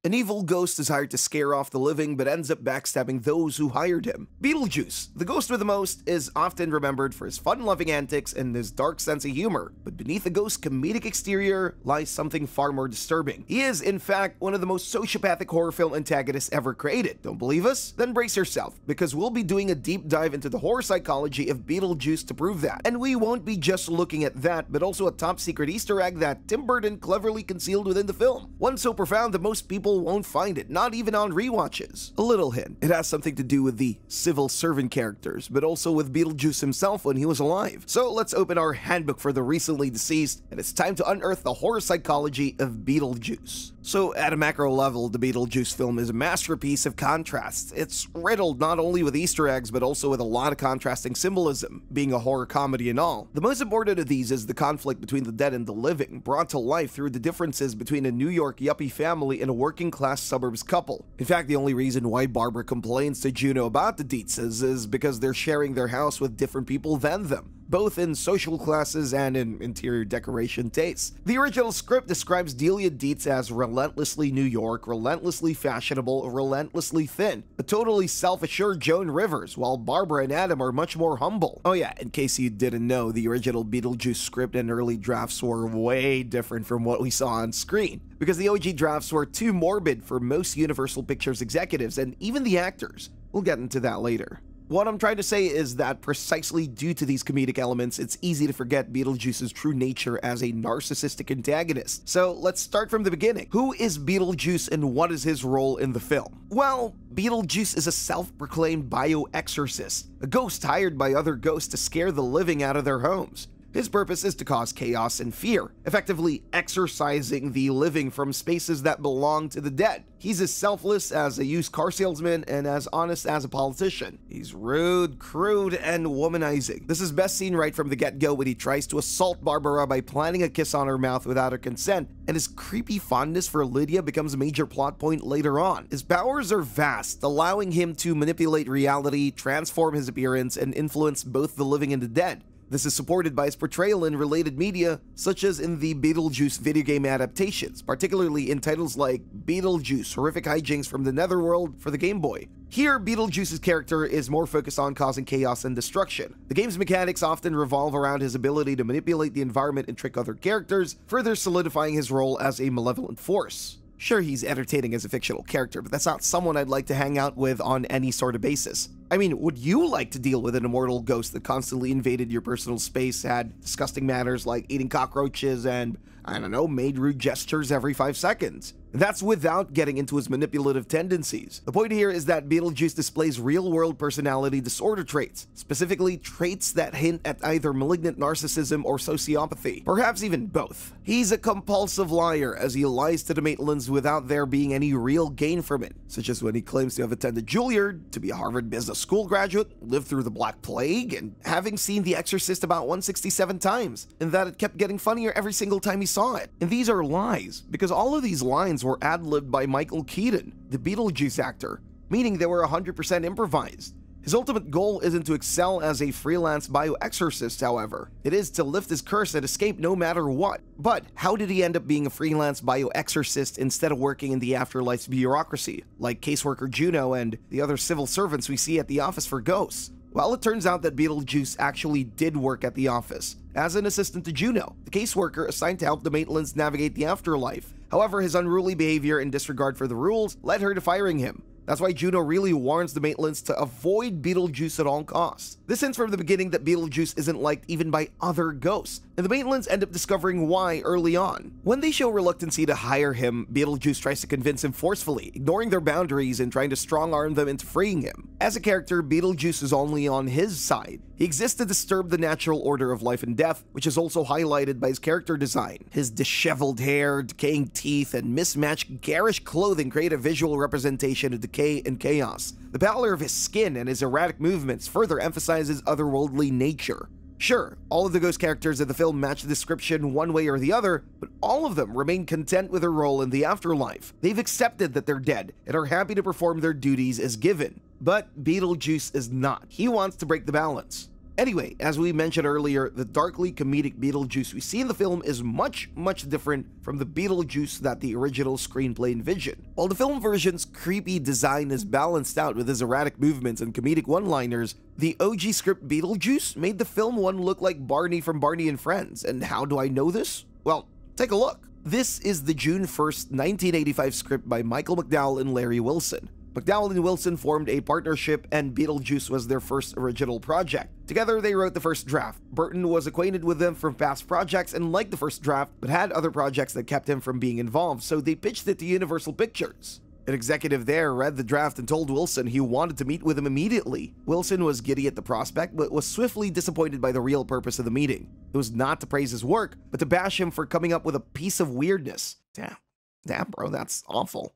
An evil ghost is hired to scare off the living but ends up backstabbing those who hired him. Beetlejuice, the ghost with the most, is often remembered for his fun-loving antics and his dark sense of humor, but beneath the ghost's comedic exterior lies something far more disturbing. He is, in fact, one of the most sociopathic horror film antagonists ever created. Don't believe us? Then brace yourself, because we'll be doing a deep dive into the horror psychology of Beetlejuice to prove that. And we won't be just looking at that, but also a top-secret Easter egg that Tim Burton cleverly concealed within the film. One so profound that most people won't find it, not even on rewatches. A little hint, it has something to do with the civil servant characters, but also with Beetlejuice himself when he was alive. So let's open our handbook for the recently deceased, and it's time to unearth the horror psychology of Beetlejuice. So at a macro level, the Beetlejuice film is a masterpiece of contrasts. It's riddled not only with Easter eggs, but also with a lot of contrasting symbolism, being a horror comedy and all. The most important of these is the conflict between the dead and the living, brought to life through the differences between a New York yuppie family and a working-class suburbs couple. In fact, the only reason why Barbara complains to Juno about the Deetzes is because they're sharing their house with different people than them, both in social classes and in interior decoration tastes. The original script describes Delia Deetz as relentlessly New York, relentlessly fashionable, relentlessly thin, a totally self-assured Joan Rivers, while Barbara and Adam are much more humble. Oh yeah, in case you didn't know, the original Beetlejuice script and early drafts were way different from what we saw on screen, because the OG drafts were too morbid for most Universal Pictures executives and even the actors. We'll get into that later. What I'm trying to say is that precisely due to these comedic elements, it's easy to forget Beetlejuice's true nature as a narcissistic antagonist. So let's start from the beginning. Who is Beetlejuice and what is his role in the film? Well, Beetlejuice is a self-proclaimed bio-exorcist, a ghost hired by other ghosts to scare the living out of their homes. His purpose is to cause chaos and fear, effectively exorcising the living from spaces that belong to the dead. He's as selfless as a used car salesman and as honest as a politician. He's rude, crude, and womanizing. This is best seen right from the get-go when he tries to assault Barbara by planting a kiss on her mouth without her consent, and his creepy fondness for Lydia becomes a major plot point later on. His powers are vast, allowing him to manipulate reality, transform his appearance, and influence both the living and the dead. This is supported by his portrayal in related media, such as in the Beetlejuice video game adaptations, particularly in titles like Beetlejuice: Horrific Hijinks from the Netherworld for the Game Boy. Here, Beetlejuice's character is more focused on causing chaos and destruction. The game's mechanics often revolve around his ability to manipulate the environment and trick other characters, further solidifying his role as a malevolent force. Sure, he's entertaining as a fictional character, but that's not someone I'd like to hang out with on any sort of basis. I mean, would you like to deal with an immortal ghost that constantly invaded your personal space, had disgusting manners like eating cockroaches and, I don't know, made rude gestures every 5 seconds? That's without getting into his manipulative tendencies. The point here is that Beetlejuice displays real-world personality disorder traits, specifically traits that hint at either malignant narcissism or sociopathy, perhaps even both. He's a compulsive liar, as he lies to the Maitlands without there being any real gain from it, such as when he claims to have attended Juilliard, to be a Harvard Business School graduate, lived through the Black Plague, and having seen The Exorcist about 167 times, and that it kept getting funnier every single time he saw it. And these are lies, because all of these lines were ad-libbed by Michael Keaton, the Beetlejuice actor, meaning they were 100% improvised. His ultimate goal isn't to excel as a freelance bio-exorcist, however. It is to lift his curse and escape no matter what. But how did he end up being a freelance bio-exorcist instead of working in the afterlife's bureaucracy, like caseworker Juno and the other civil servants we see at the office for ghosts? Well, it turns out that Beetlejuice actually did work at the office, as an assistant to Juno, the caseworker assigned to help the Maitlands navigate the afterlife. However, his unruly behavior and disregard for the rules led her to firing him. That's why Juno really warns the Maitlands to avoid Beetlejuice at all costs. This hints from the beginning that Beetlejuice isn't liked even by other ghosts, and the Maitlands end up discovering why early on. When they show reluctancy to hire him, Beetlejuice tries to convince him forcefully, ignoring their boundaries and trying to strong-arm them into freeing him. As a character, Beetlejuice is only on his side. He exists to disturb the natural order of life and death, which is also highlighted by his character design. His disheveled hair, decaying teeth, and mismatched garish clothing create a visual representation of decay and chaos. The pallor of his skin and his erratic movements further emphasizes otherworldly nature. Sure, all of the ghost characters in the film match the description one way or the other, but all of them remain content with their role in the afterlife. They've accepted that they're dead and are happy to perform their duties as given. But Beetlejuice is not. He wants to break the balance. Anyway, as we mentioned earlier, the darkly comedic Beetlejuice we see in the film is much different from the Beetlejuice that the original screenplay envisioned. While the film version's creepy design is balanced out with his erratic movements and comedic one-liners, the OG script Beetlejuice made the film one look like Barney from Barney and Friends. And how do I know this? Well, take a look. This is the June 1st, 1985 script by Michael McDowell and Larry Wilson. McDowell and Wilson formed a partnership, and Beetlejuice was their first original project. Together, they wrote the first draft. Burton was acquainted with them from past projects and liked the first draft, but had other projects that kept him from being involved, so they pitched it to Universal Pictures. An executive there read the draft and told Wilson he wanted to meet with him immediately. Wilson was giddy at the prospect, but was swiftly disappointed by the real purpose of the meeting. It was not to praise his work, but to bash him for coming up with a piece of weirdness. Damn bro, that's awful.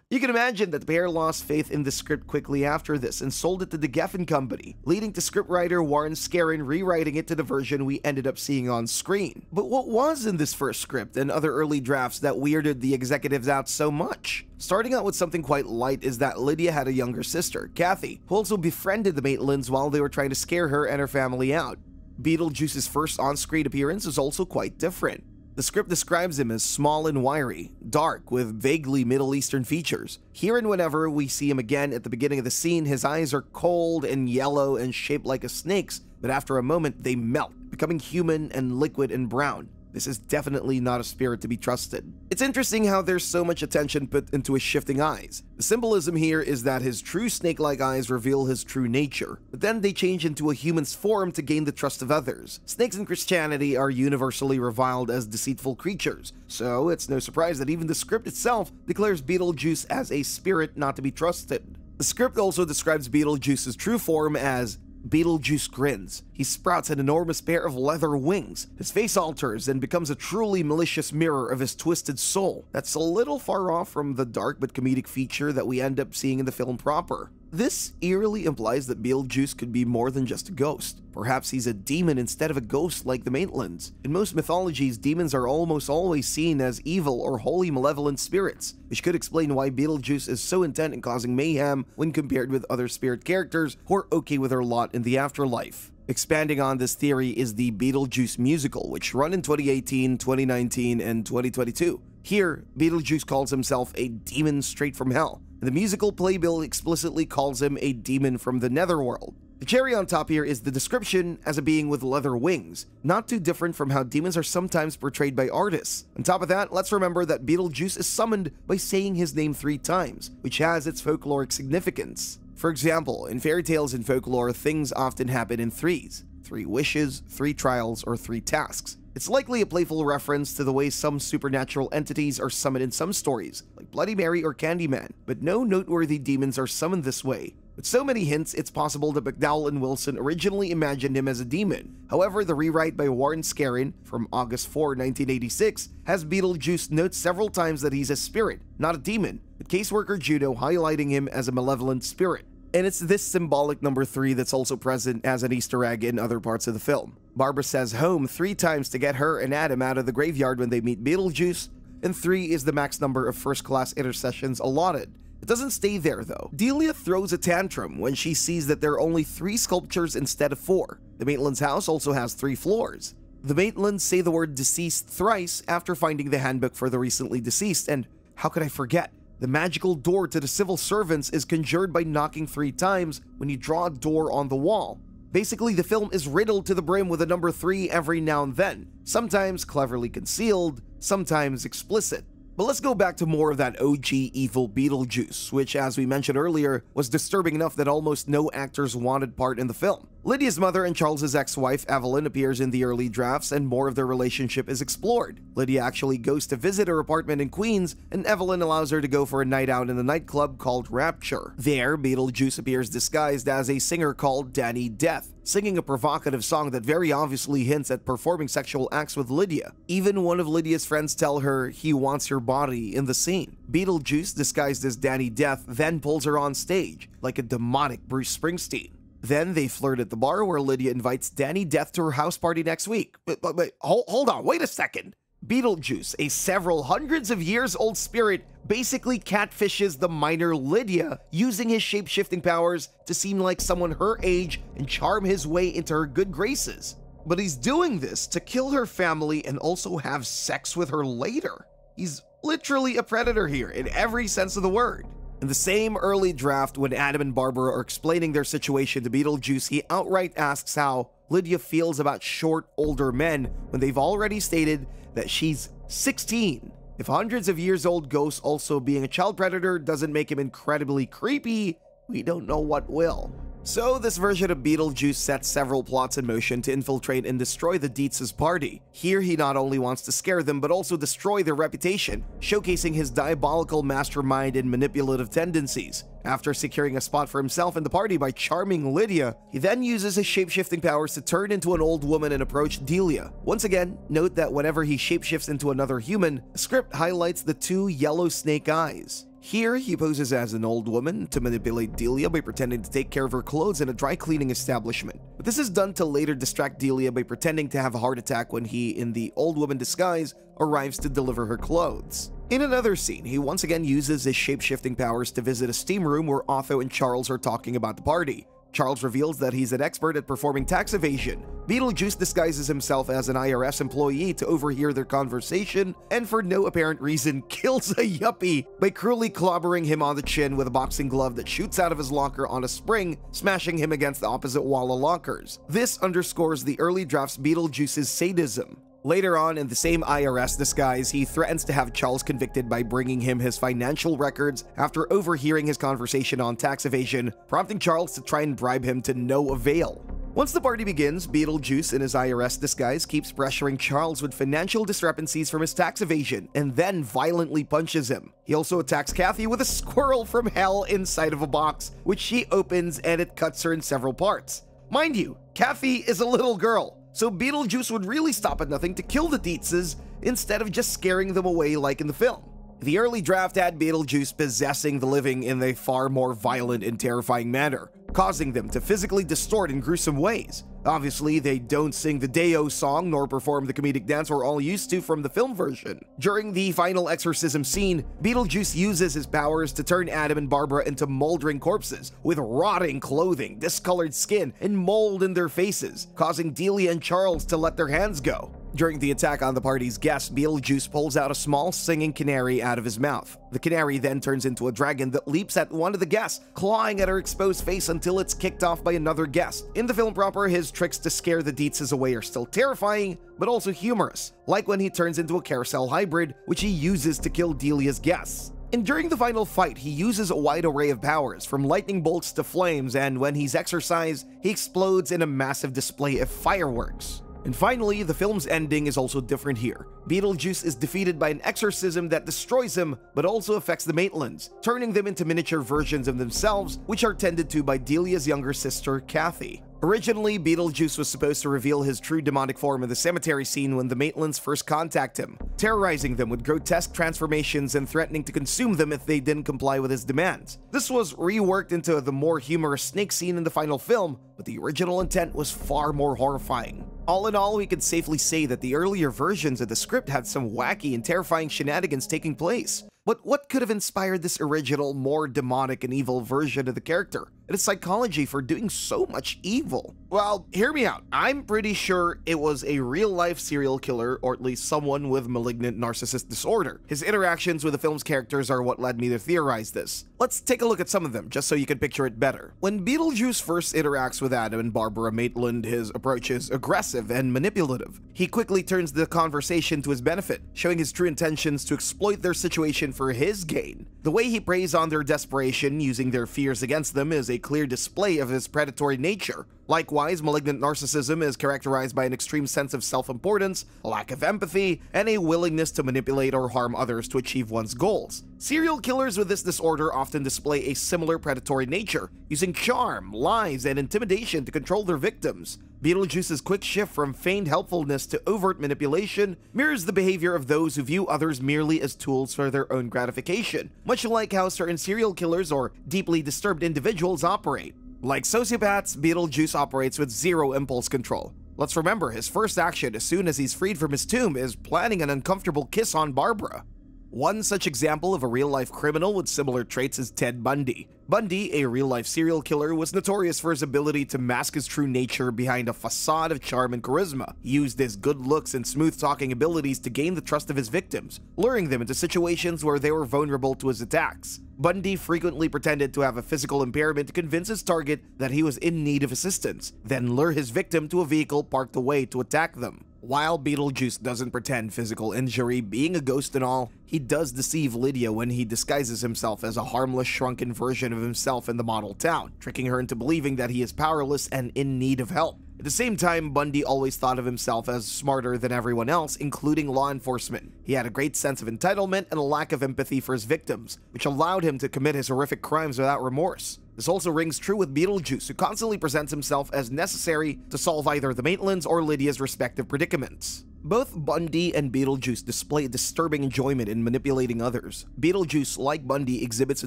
You can imagine that the pair lost faith in the script quickly after this and sold it to the Geffen Company, leading to scriptwriter Warren Scarron rewriting it to the version we ended up seeing on screen. But what was in this first script and other early drafts that weirded the executives out so much? Starting out with something quite light is that Lydia had a younger sister, Kathy, who also befriended the Maitlands while they were trying to scare her and her family out. Beetlejuice's first on-screen appearance is also quite different. The script describes him as small and wiry, dark, with vaguely Middle Eastern features. Here and whenever we see him again at the beginning of the scene, his eyes are cold and yellow and shaped like a snake's, but after a moment they melt, becoming human and liquid and brown. This is definitely not a spirit to be trusted. It's interesting how there's so much attention put into his shifting eyes. The symbolism here is that his true snake-like eyes reveal his true nature, but then they change into a human's form to gain the trust of others. Snakes in Christianity are universally reviled as deceitful creatures, so it's no surprise that even the script itself declares Beetlejuice as a spirit not to be trusted. The script also describes Beetlejuice's true form as Beetlejuice grins. He sprouts an enormous pair of leather wings. His face alters and becomes a truly malicious mirror of his twisted soul. That's a little far off from the dark but comedic feature that we end up seeing in the film proper. This eerily implies that Beetlejuice could be more than just a ghost. Perhaps he's a demon instead of a ghost like the Maitlands. In most mythologies, demons are almost always seen as evil or wholly malevolent spirits, which could explain why Beetlejuice is so intent in causing mayhem when compared with other spirit characters who are okay with their lot in the afterlife. Expanding on this theory is the Beetlejuice musical, which ran in 2018, 2019, and 2022. Here, Beetlejuice calls himself a demon straight from hell, and the musical playbill explicitly calls him a demon from the netherworld. The cherry on top here is the description as a being with leather wings, not too different from how demons are sometimes portrayed by artists. On top of that, let's remember that Beetlejuice is summoned by saying his name 3 times, which has its folkloric significance. For example, in fairy tales and folklore, things often happen in threes: 3 wishes, 3 trials, or 3 tasks. It's likely a playful reference to the way some supernatural entities are summoned in some stories, like Bloody Mary or Candyman, but no noteworthy demons are summoned this way. With so many hints, it's possible that McDowell and Wilson originally imagined him as a demon. However, the rewrite by Warren Scarron from August 4, 1986 has Beetlejuice note several times that he's a spirit, not a demon, with caseworker Judo highlighting him as a malevolent spirit. And it's this symbolic number 3 that's also present as an Easter egg in other parts of the film. Barbara says home 3 times to get her and Adam out of the graveyard when they meet Beetlejuice, and 3 is the max number of first-class intercessions allotted. It doesn't stay there though. Delia throws a tantrum when she sees that there are only 3 sculptures instead of 4. The Maitlands' house also has 3 floors. The Maitlands say the word deceased thrice after finding the handbook for the recently deceased, and how could I forget? The magical door to the civil servants is conjured by knocking 3 times when you draw a door on the wall. Basically, the film is riddled to the brim with a number 3 every now and then, sometimes cleverly concealed, sometimes explicit. But let's go back to more of that OG evil Beetlejuice, which, as we mentioned earlier, was disturbing enough that almost no actors wanted part in the film. Lydia's mother and Charles's ex-wife, Evelyn, appears in the early drafts, and more of their relationship is explored. Lydia actually goes to visit her apartment in Queens, and Evelyn allows her to go for a night out in the nightclub called Rapture. There, Beetlejuice appears disguised as a singer called Danny Death, singing a provocative song that very obviously hints at performing sexual acts with Lydia. Even one of Lydia's friends tell her he wants her body in the scene. Beetlejuice, disguised as Danny Death, then pulls her on stage, like a demonic Bruce Springsteen. Then they flirt at the bar where Lydia invites Danny Death to her house party next week. Wait, hold on, wait a second. Beetlejuice, a several hundreds of years old spirit, basically catfishes the minor Lydia, using his shape-shifting powers to seem like someone her age and charm his way into her good graces. But he's doing this to kill her family and also have sex with her later. He's literally a predator here in every sense of the word. In the same early draft, when Adam and Barbara are explaining their situation to Beetlejuice, he outright asks how Lydia feels about short, older men when they've already stated that she's 16. If hundreds of years old ghost also being a child predator doesn't make him incredibly creepy, we don't know what will. So this version of Beetlejuice sets several plots in motion to infiltrate and destroy the Deetzes party. Here he not only wants to scare them, but also destroy their reputation, showcasing his diabolical mastermind and manipulative tendencies. After securing a spot for himself in the party by charming Lydia, he then uses his shape-shifting powers to turn into an old woman and approach Delia. Once again, note that whenever he shapeshifts into another human, the script highlights the two yellow snake eyes. Here, he poses as an old woman to manipulate Delia by pretending to take care of her clothes in a dry cleaning establishment. But this is done to later distract Delia by pretending to have a heart attack when he, in the old woman disguise, arrives to deliver her clothes. In another scene, he once again uses his shape-shifting powers to visit a steam room where Otho and Charles are talking about the party. Charles reveals that he's an expert at performing tax evasion. Beetlejuice disguises himself as an IRS employee to overhear their conversation, and for no apparent reason kills a yuppie by cruelly clobbering him on the chin with a boxing glove that shoots out of his locker on a spring, smashing him against the opposite wall of lockers. This underscores the early draft's Beetlejuice's sadism. Later on, in the same IRS disguise, he threatens to have Charles convicted by bringing him his financial records after overhearing his conversation on tax evasion, prompting Charles to try and bribe him to no avail. Once the party begins, Beetlejuice in his IRS disguise keeps pressuring Charles with financial discrepancies from his tax evasion, and then violently punches him. He also attacks Kathy with a squirrel from hell inside of a box, which she opens and it cuts her in several parts. Mind you, Kathy is a little girl, so Beetlejuice would really stop at nothing to kill the Deetzes instead of just scaring them away like in the film. The early draft had Beetlejuice possessing the living in a far more violent and terrifying manner, causing them to physically distort in gruesome ways. Obviously, they don't sing the Deo song nor perform the comedic dance we're all used to from the film version. During the final exorcism scene, Beetlejuice uses his powers to turn Adam and Barbara into moldering corpses with rotting clothing, discolored skin, and mold in their faces, causing Delia and Charles to let their hands go. During the attack on the party's guests, Beetlejuice pulls out a small singing canary out of his mouth. The canary then turns into a dragon that leaps at one of the guests, clawing at her exposed face until it's kicked off by another guest. In the film proper, his tricks to scare the Deetzes away are still terrifying, but also humorous, like when he turns into a carousel hybrid, which he uses to kill Delia's guests. And during the final fight, he uses a wide array of powers, from lightning bolts to flames, and when he's exorcised, he explodes in a massive display of fireworks. And finally, the film's ending is also different here. Beetlejuice is defeated by an exorcism that destroys him, but also affects the Maitlands, turning them into miniature versions of themselves, which are tended to by Delia's younger sister, Kathy. Originally, Beetlejuice was supposed to reveal his true demonic form in the cemetery scene when the Maitlands first contact him, terrorizing them with grotesque transformations and threatening to consume them if they didn't comply with his demands. This was reworked into the more humorous snake scene in the final film, but the original intent was far more horrifying. All in all, we could safely say that the earlier versions of the script had some wacky and terrifying shenanigans taking place. But what could have inspired this original, more demonic and evil version of the character, and his psychology for doing so much evil? Well, hear me out. I'm pretty sure it was a real-life serial killer, or at least someone with malignant narcissist disorder. His interactions with the film's characters are what led me to theorize this. Let's take a look at some of them, just so you can picture it better. When Beetlejuice first interacts with Adam and Barbara Maitland, his approach is aggressive and manipulative. He quickly turns the conversation to his benefit, showing his true intentions to exploit their situation for his gain. The way he preys on their desperation, using their fears against them, is a clear display of his predatory nature. Likewise, malignant narcissism is characterized by an extreme sense of self-importance, a lack of empathy, and a willingness to manipulate or harm others to achieve one's goals. Serial killers with this disorder often display a similar predatory nature, using charm, lies, and intimidation to control their victims. Beetlejuice's quick shift from feigned helpfulness to overt manipulation mirrors the behavior of those who view others merely as tools for their own gratification, much like how certain serial killers or deeply disturbed individuals operate. Like sociopaths, Beetlejuice operates with zero impulse control. Let's remember, his first action as soon as he's freed from his tomb is planning an uncomfortable kiss on Barbara. One such example of a real-life criminal with similar traits is Ted Bundy. Bundy, a real-life serial killer, was notorious for his ability to mask his true nature behind a facade of charm and charisma. He used his good looks and smooth-talking abilities to gain the trust of his victims, luring them into situations where they were vulnerable to his attacks. Bundy frequently pretended to have a physical impairment to convince his target that he was in need of assistance, then lure his victim to a vehicle parked away to attack them. While Beetlejuice doesn't pretend physical injury, being a ghost and all, he does deceive Lydia when he disguises himself as a harmless, shrunken version of himself in the model town, tricking her into believing that he is powerless and in need of help. At the same time, Bundy always thought of himself as smarter than everyone else, including law enforcement. He had a great sense of entitlement and a lack of empathy for his victims, which allowed him to commit his horrific crimes without remorse. This also rings true with Beetlejuice, who constantly presents himself as necessary to solve either the Maitlands or Lydia's respective predicaments. Both Bundy and Beetlejuice display a disturbing enjoyment in manipulating others. Beetlejuice, like Bundy, exhibits a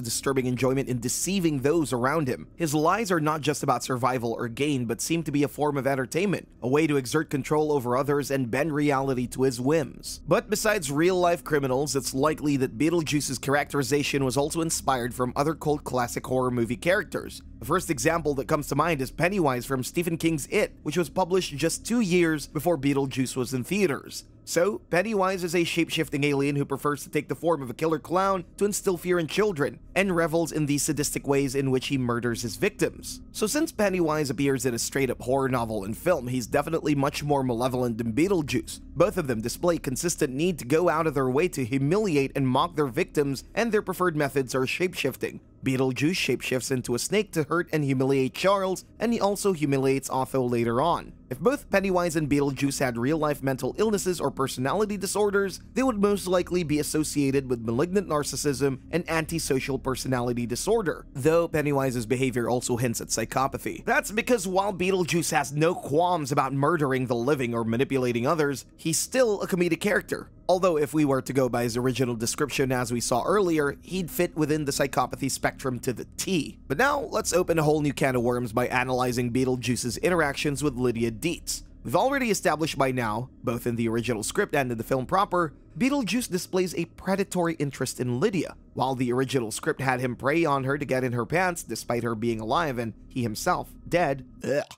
disturbing enjoyment in deceiving those around him. His lies are not just about survival or gain, but seem to be a form of entertainment, a way to exert control over others and bend reality to his whims. But besides real-life criminals, it's likely that Beetlejuice's characterization was also inspired from other cult classic horror movie characters. The first example that comes to mind is Pennywise from Stephen King's It, which was published just 2 years before Beetlejuice was in theaters. So, Pennywise is a shape-shifting alien who prefers to take the form of a killer clown to instill fear in children, and revels in the sadistic ways in which he murders his victims. So since Pennywise appears in a straight-up horror novel and film, he's definitely much more malevolent than Beetlejuice. Both of them display consistent need to go out of their way to humiliate and mock their victims, and their preferred methods are shape-shifting. Beetlejuice shapeshifts into a snake to hurt and humiliate Charles, and he also humiliates Otho later on. If both Pennywise and Beetlejuice had real-life mental illnesses or personality disorders, they would most likely be associated with malignant narcissism and antisocial personality disorder, though Pennywise's behavior also hints at psychopathy. That's because while Beetlejuice has no qualms about murdering the living or manipulating others, he's still a comedic character. Although if we were to go by his original description as we saw earlier, he'd fit within the psychopathy spectrum to the T. But now, let's open a whole new can of worms by analyzing Beetlejuice's interactions with Lydia Deetz. We've already established by now, both in the original script and in the film proper, Beetlejuice displays a predatory interest in Lydia. While the original script had him prey on her to get in her pants despite her being alive and he himself dead,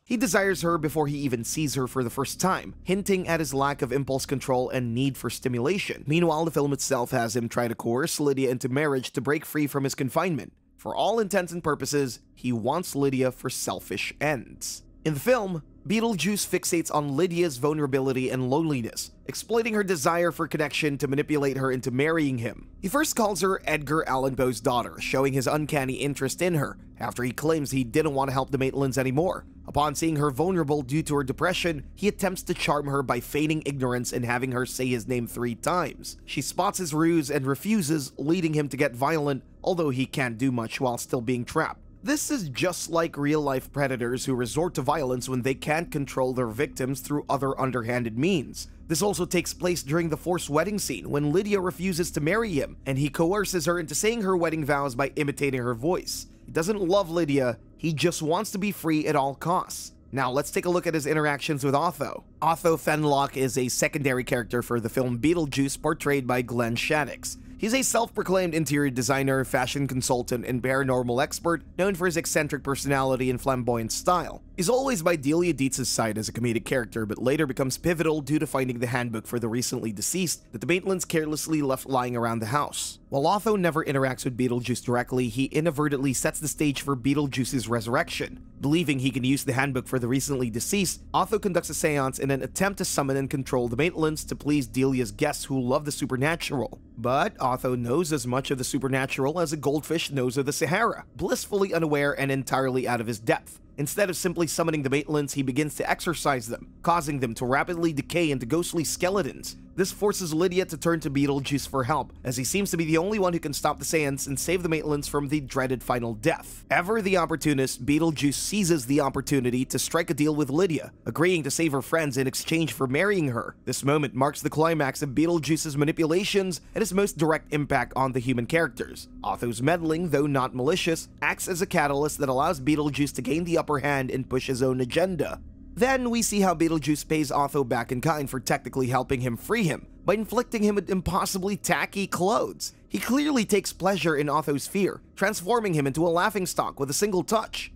he desires her before he even sees her for the first time, hinting at his lack of impulse control and need for stimulation. Meanwhile, the film itself has him try to coerce Lydia into marriage to break free from his confinement. For all intents and purposes, he wants Lydia for selfish ends. In the film, Beetlejuice fixates on Lydia's vulnerability and loneliness, exploiting her desire for connection to manipulate her into marrying him. He first calls her Edgar Allan Poe's daughter, showing his uncanny interest in her, after he claims he didn't want to help the Maitlands anymore. Upon seeing her vulnerable due to her depression, he attempts to charm her by feigning ignorance and having her say his name 3 times. She spots his ruse and refuses, leading him to get violent, although he can't do much while still being trapped. This is just like real-life predators who resort to violence when they can't control their victims through other underhanded means. This also takes place during the forced wedding scene when Lydia refuses to marry him, and he coerces her into saying her wedding vows by imitating her voice. He doesn't love Lydia, he just wants to be free at all costs. Now let's take a look at his interactions with Otho. Otho Fenlock is a secondary character for the film Beetlejuice, portrayed by Glenn Shadix. He's a self-proclaimed interior designer, fashion consultant, and paranormal expert known for his eccentric personality and flamboyant style. He's always by Delia Deetzes' side as a comedic character, but later becomes pivotal due to finding the handbook for the recently deceased that the Maitlands carelessly left lying around the house. While Otho never interacts with Beetlejuice directly, he inadvertently sets the stage for Beetlejuice's resurrection. Believing he can use the handbook for the recently deceased, Otho conducts a seance in an attempt to summon and control the Maitlands to please Delia's guests who love the supernatural. But Otho knows as much of the supernatural as a goldfish knows of the Sahara, blissfully unaware and entirely out of his depth. Instead of simply summoning the Maitlands, he begins to exorcise them, causing them to rapidly decay into ghostly skeletons. This forces Lydia to turn to Beetlejuice for help, as he seems to be the only one who can stop the seance and save the Maitlands from the dreaded final death. Ever the opportunist, Beetlejuice seizes the opportunity to strike a deal with Lydia, agreeing to save her friends in exchange for marrying her. This moment marks the climax of Beetlejuice's manipulations and his most direct impact on the human characters. Otho's meddling, though not malicious, acts as a catalyst that allows Beetlejuice to gain the upper hand and push his own agenda. Then we see how Beetlejuice pays Otho back in kind for technically helping him free him by inflicting him with impossibly tacky clothes. He clearly takes pleasure in Otho's fear, transforming him into a laughingstock with a single touch.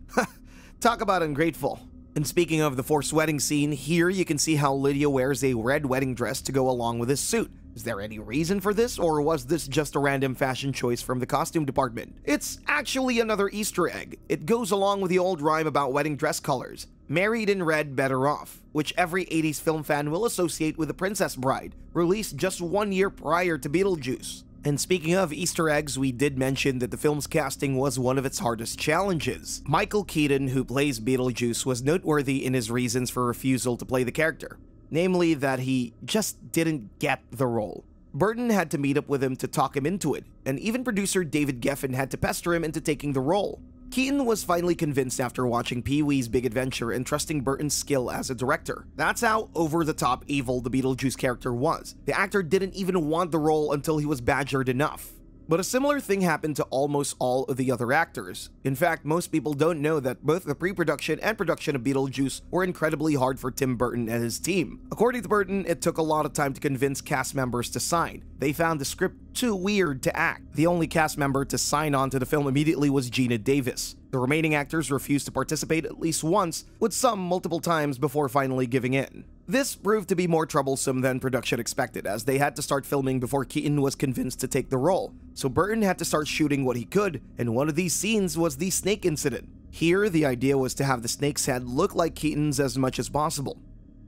Talk about ungrateful. And speaking of the forced wedding scene, here you can see how Lydia wears a red wedding dress to go along with his suit. Is there any reason for this, or was this just a random fashion choice from the costume department? It's actually another Easter egg. It goes along with the old rhyme about wedding dress colors. Married in red, better off, which every 80s film fan will associate with The Princess Bride, released just 1 year prior to Beetlejuice. And speaking of Easter eggs, we did mention that the film's casting was one of its hardest challenges. Michael Keaton, who plays Beetlejuice, was noteworthy in his reasons for refusal to play the character. Namely, that he just didn't get the role. Burton had to meet up with him to talk him into it, and even producer David Geffen had to pester him into taking the role. Keaton was finally convinced after watching Pee-wee's Big Adventure and trusting Burton's skill as a director. That's how over-the-top evil the Beetlejuice character was. The actor didn't even want the role until he was badgered enough. But a similar thing happened to almost all of the other actors. In fact, most people don't know that both the pre-production and production of Beetlejuice were incredibly hard for Tim Burton and his team. According to Burton, it took a lot of time to convince cast members to sign. They found the script too weird to act. The only cast member to sign on to the film immediately was Geena Davis. The remaining actors refused to participate at least once, with some multiple times before finally giving in. This proved to be more troublesome than production expected, as they had to start filming before Keaton was convinced to take the role. So Burton had to start shooting what he could, and one of these scenes was the snake incident. Here, the idea was to have the snake's head look like Keaton's as much as possible.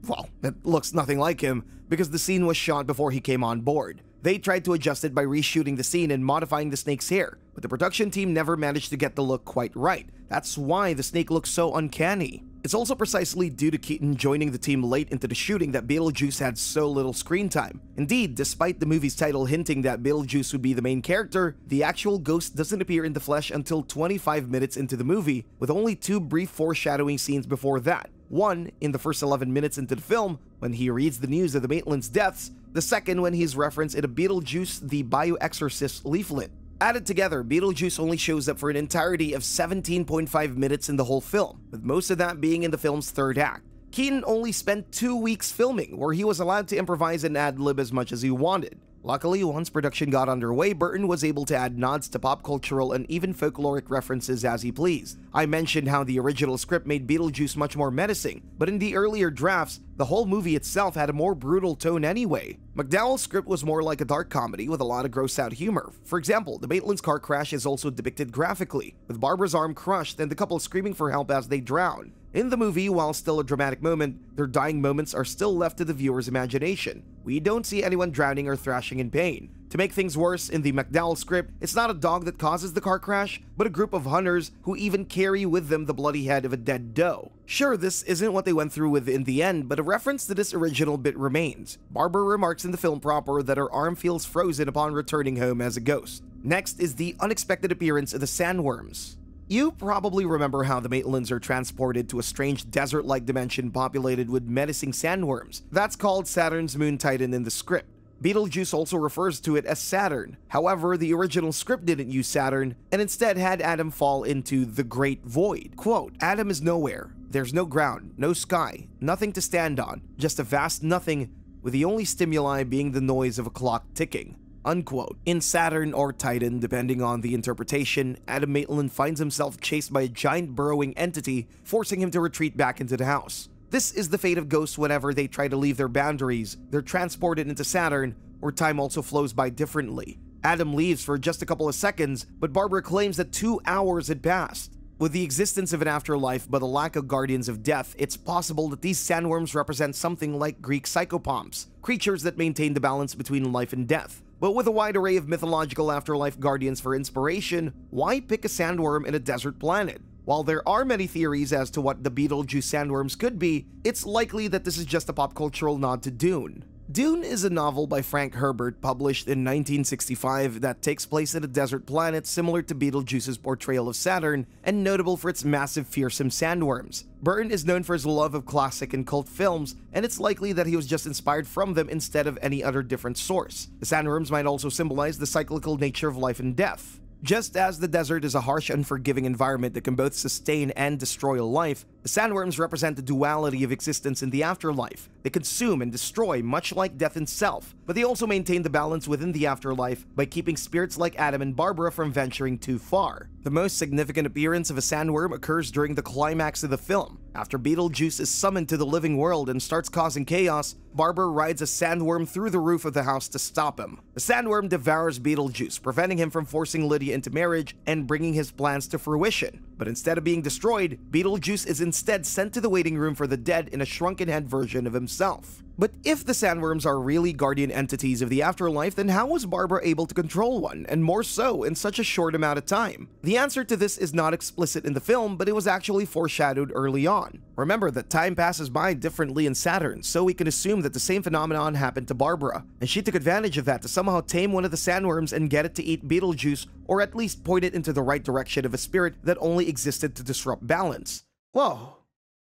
Well, it looks nothing like him, because the scene was shot before he came on board. They tried to adjust it by reshooting the scene and modifying the snake's hair, but the production team never managed to get the look quite right. That's why the snake looks so uncanny. It's also precisely due to Keaton joining the team late into the shooting that Beetlejuice had so little screen time. Indeed, despite the movie's title hinting that Beetlejuice would be the main character, the actual ghost doesn't appear in the flesh until 25 minutes into the movie, with only 2 brief foreshadowing scenes before that. One, in the first 11 minutes into the film, when he reads the news of the Maitlands' deaths, the second when he's referenced in a Beetlejuice the Bioexorcist leaflet. Added together, Beetlejuice only shows up for an entirety of 17.5 minutes in the whole film, with most of that being in the film's third act. Keaton only spent 2 weeks filming, where he was allowed to improvise and ad-lib as much as he wanted. Luckily, once production got underway, Burton was able to add nods to pop cultural and even folkloric references as he pleased. I mentioned how the original script made Beetlejuice much more menacing, but in the earlier drafts, the whole movie itself had a more brutal tone anyway. McDowell's script was more like a dark comedy with a lot of gross-out humor. For example, the Maitlands' car crash is also depicted graphically, with Barbara's arm crushed and the couple screaming for help as they drown. In the movie, while still a dramatic moment, their dying moments are still left to the viewer's imagination. We don't see anyone drowning or thrashing in pain. To make things worse, in the McDowell script, it's not a dog that causes the car crash, but a group of hunters who even carry with them the bloody head of a dead doe. Sure, this isn't what they went through with in the end, but a reference to this original bit remains. Barbara remarks in the film proper that her arm feels frozen upon returning home as a ghost. Next is the unexpected appearance of the sandworms. You probably remember how the Maitlands are transported to a strange desert-like dimension populated with menacing sandworms. That's called Saturn's moon titan in the script. Beetlejuice also refers to it as Saturn. However, the original script didn't use Saturn, and instead had Adam fall into the Great Void. Quote, "Adam is nowhere. There's no ground, no sky, nothing to stand on, just a vast nothing, with the only stimuli being the noise of a clock ticking." Unquote. In Saturn or Titan, depending on the interpretation, Adam Maitland finds himself chased by a giant burrowing entity, forcing him to retreat back into the house. This is the fate of ghosts whenever they try to leave their boundaries. They're transported into Saturn, where time also flows by differently. Adam leaves for just a couple of seconds, but Barbara claims that 2 hours had passed. With the existence of an afterlife but a lack of guardians of death, it's possible that these sandworms represent something like Greek psychopomps, creatures that maintain the balance between life and death. But with a wide array of mythological afterlife guardians for inspiration, why pick a sandworm in a desert planet? While there are many theories as to what the Beetlejuice sandworms could be, it's likely that this is just a pop cultural nod to Dune. Dune is a novel by Frank Herbert published in 1965 that takes place in a desert planet similar to Beetlejuice's portrayal of Saturn and notable for its massive fearsome sandworms. Burton is known for his love of classic and cult films, and it's likely that he was just inspired from them instead of any other different source. The sandworms might also symbolize the cyclical nature of life and death. Just as the desert is a harsh, unforgiving environment that can both sustain and destroy a life, The sandworms represent the duality of existence in the afterlife. They consume and destroy, much like death itself, but they also maintain the balance within the afterlife by keeping spirits like Adam and Barbara from venturing too far. The most significant appearance of a sandworm occurs during the climax of the film. After Beetlejuice is summoned to the living world and starts causing chaos, Barbara rides a sandworm through the roof of the house to stop him. The sandworm devours Beetlejuice, preventing him from forcing Lydia into marriage and bringing his plans to fruition. But instead of being destroyed, Beetlejuice is instead sent to the waiting room for the dead in a shrunken-head version of himself. But if the sandworms are really guardian entities of the afterlife, then how was Barbara able to control one, and more so, in such a short amount of time? The answer to this is not explicit in the film, but it was actually foreshadowed early on. Remember that time passes by differently in Saturn, so we can assume that the same phenomenon happened to Barbara, and she took advantage of that to somehow tame one of the sandworms and get it to eat Beetlejuice, or at least point it into the right direction of a spirit that only existed to disrupt balance. Whoa,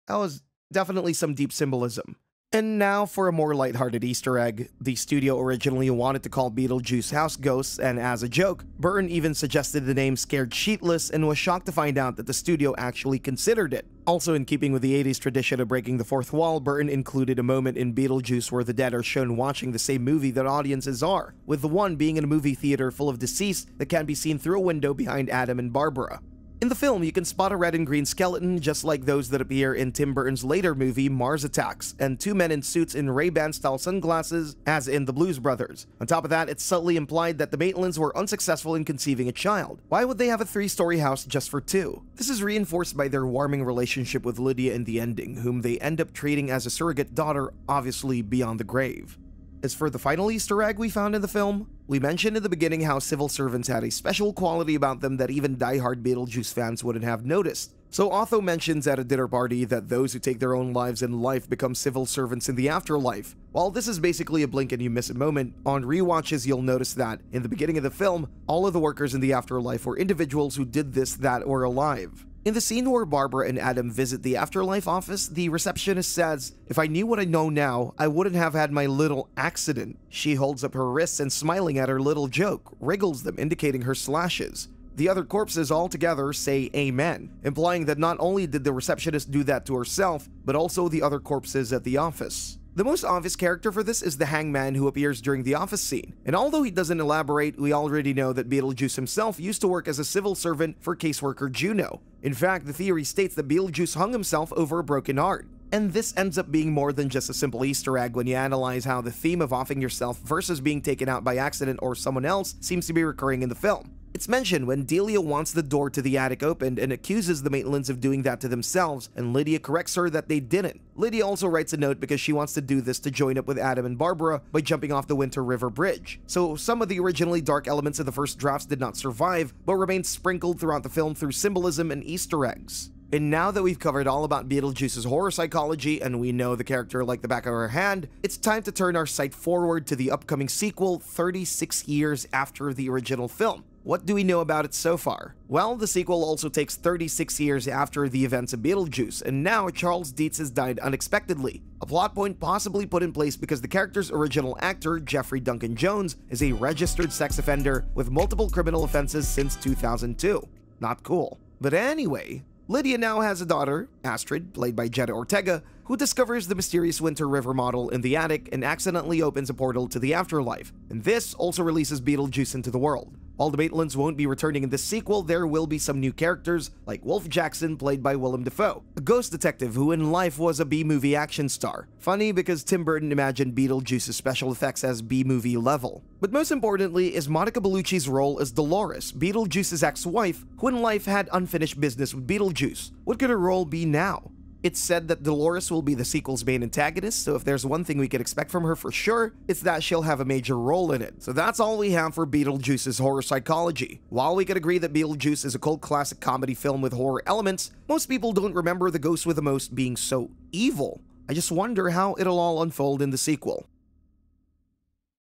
that was definitely some deep symbolism. And now for a more lighthearted Easter egg. The studio originally wanted to call Beetlejuice House Ghosts, and as a joke, Burton even suggested the name Scared Sheetless and was shocked to find out that the studio actually considered it. Also in keeping with the 80s tradition of breaking the fourth wall, Burton included a moment in Beetlejuice where the dead are shown watching the same movie that audiences are, with the one being in a movie theater full of deceased that can be seen through a window behind Adam and Barbara. In the film, you can spot a red and green skeleton just like those that appear in Tim Burton's later movie Mars Attacks, and two men in suits in Ray-Ban style sunglasses as in the Blues Brothers. On top of that, it's subtly implied that the Maitlands were unsuccessful in conceiving a child. Why would they have a three-story house just for two? This is reinforced by their warming relationship with Lydia in the ending, whom they end up treating as a surrogate daughter, obviously beyond the grave. As for the final Easter egg we found in the film, we mentioned in the beginning how civil servants had a special quality about them that even die-hard Beetlejuice fans wouldn't have noticed. So Otho mentions at a dinner party that those who take their own lives in life become civil servants in the afterlife. While this is basically a blink and you miss it moment, on rewatches you'll notice that, in the beginning of the film, all of the workers in the afterlife were individuals who did this that were alive. In the scene where Barbara and Adam visit the afterlife office, the receptionist says, "If I knew what I know now, I wouldn't have had my little accident." She holds up her wrists and, smiling at her little joke, wriggles them, indicating her slashes. The other corpses all together say amen, implying that not only did the receptionist do that to herself, but also the other corpses at the office. The most obvious character for this is the hangman who appears during the office scene, and although he doesn't elaborate, we already know that Beetlejuice himself used to work as a civil servant for caseworker Juno. In fact, the theory states that Beetlejuice hung himself over a broken heart. And this ends up being more than just a simple Easter egg when you analyze how the theme of offing yourself versus being taken out by accident or someone else seems to be recurring in the film. It's mentioned when Delia wants the door to the attic opened and accuses the Maitlands of doing that to themselves, and Lydia corrects her that they didn't. Lydia also writes a note because she wants to do this to join up with Adam and Barbara by jumping off the Winter River Bridge. So some of the originally dark elements of the first drafts did not survive, but remained sprinkled throughout the film through symbolism and Easter eggs. And now that we've covered all about Beetlejuice's horror psychology and we know the character like the back of our hand, it's time to turn our sight forward to the upcoming sequel 36 years after the original film. What do we know about it so far? Well, the sequel also takes 36 years after the events of Beetlejuice, and now Charles Deetzes died unexpectedly. A plot point possibly put in place because the character's original actor, Jeffrey Duncan Jones, is a registered sex offender with multiple criminal offenses since 2002. Not cool. But anyway, Lydia now has a daughter, Astrid, played by Jenna Ortega, who discovers the mysterious Winter River model in the attic and accidentally opens a portal to the afterlife. And this also releases Beetlejuice into the world. While the Maitlands won't be returning in this sequel, there will be some new characters, like Wolf Jackson, played by Willem Dafoe, a ghost detective who in life was a B-movie action star. Funny because Tim Burton imagined Beetlejuice's special effects as B-movie level. But most importantly is Monica Bellucci's role as Dolores, Beetlejuice's ex-wife, who in life had unfinished business with Beetlejuice. What could her role be now? It's said that Dolores will be the sequel's main antagonist, so if there's one thing we can expect from her for sure, it's that she'll have a major role in it. So that's all we have for Beetlejuice's horror psychology. While we could agree that Beetlejuice is a cult classic comedy film with horror elements, most people don't remember the ghost with the most being so evil. I just wonder how it'll all unfold in the sequel.